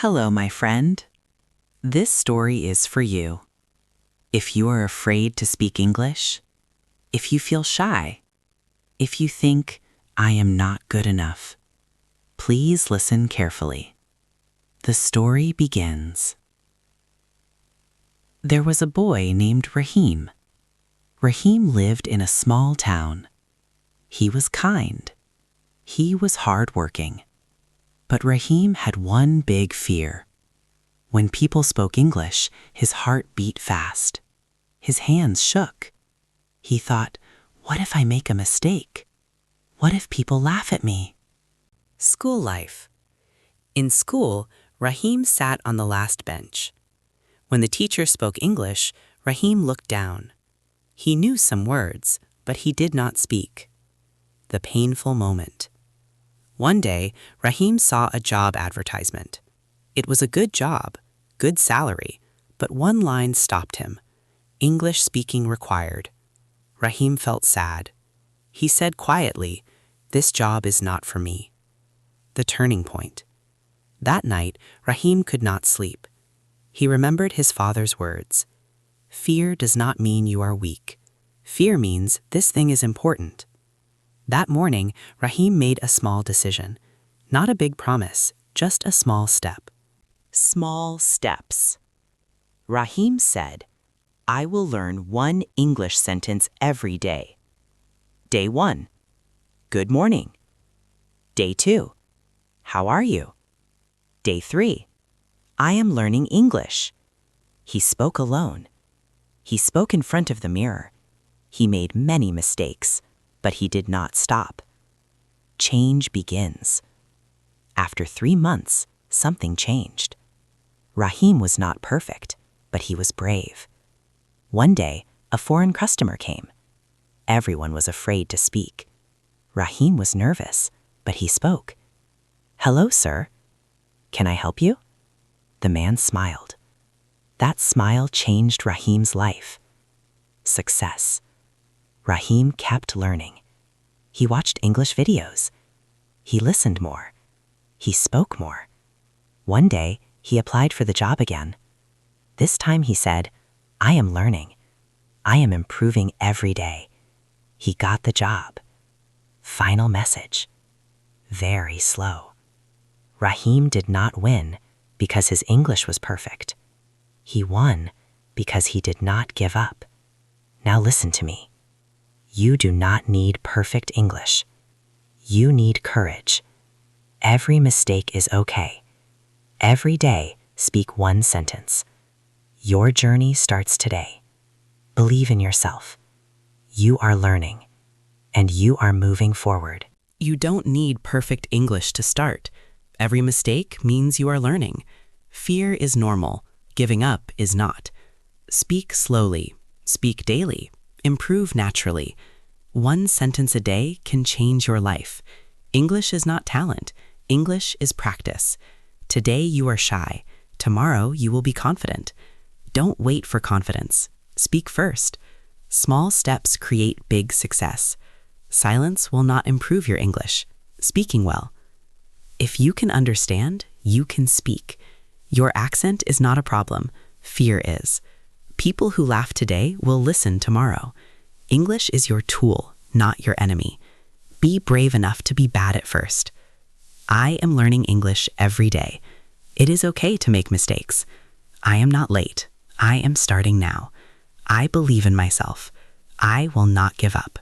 Hello, my friend. This story is for you. If you are afraid to speak English, if you feel shy, if you think, I am not good enough, please listen carefully. The story begins. There was a boy named Rahim. Rahim lived in a small town. He was kind. He was hardworking. But Rahim had one big fear. When people spoke English, his heart beat fast. His hands shook. He thought, what if I make a mistake? What if people laugh at me? School life. In school, Rahim sat on the last bench. When the teacher spoke English, Rahim looked down. He knew some words, but he did not speak. The painful moment. One day, Rahim saw a job advertisement. It was a good job, good salary, but one line stopped him. English speaking required. Rahim felt sad. He said quietly, "This job is not for me." The turning point. That night, Rahim could not sleep. He remembered his father's words. Fear does not mean you are weak. Fear means this thing is important. That morning, Rahim made a small decision. Not a big promise, just a small step. Small steps. Rahim said, I will learn one English sentence every day. Day 1. Good morning. Day 2. How are you? Day 3. I am learning English. He spoke alone. He spoke in front of the mirror. He made many mistakes, but he did not stop. Change begins. After 3 months, something changed. Rahim was not perfect, but he was brave. One day, a foreign customer came. Everyone was afraid to speak. Rahim was nervous, but he spoke. Hello, sir. Can I help you? The man smiled. That smile changed Rahim's life. Success. Rahim kept learning. He watched English videos. He listened more. He spoke more. One day, he applied for the job again. This time he said, I am learning. I am improving every day. He got the job. Final message. Very slow. Rahim did not win because his English was perfect. He won because he did not give up. Now listen to me. You do not need perfect English. You need courage. Every mistake is okay. Every day, speak one sentence. Your journey starts today. Believe in yourself. You are learning, and you are moving forward. You don't need perfect English to start. Every mistake means you are learning. Fear is normal. Giving up is not. Speak slowly. Speak daily. Improve naturally. One sentence a day can change your life. English is not talent. English is practice. Today you are shy. Tomorrow you will be confident. Don't wait for confidence. Speak first. Small steps create big success. Silence will not improve your English. Speaking well. If you can understand, you can speak. Your accent is not a problem. Fear is. People who laugh today will listen tomorrow. English is your tool, not your enemy. Be brave enough to be bad at first. I am learning English every day. It is okay to make mistakes. I am not late. I am starting now. I believe in myself. I will not give up.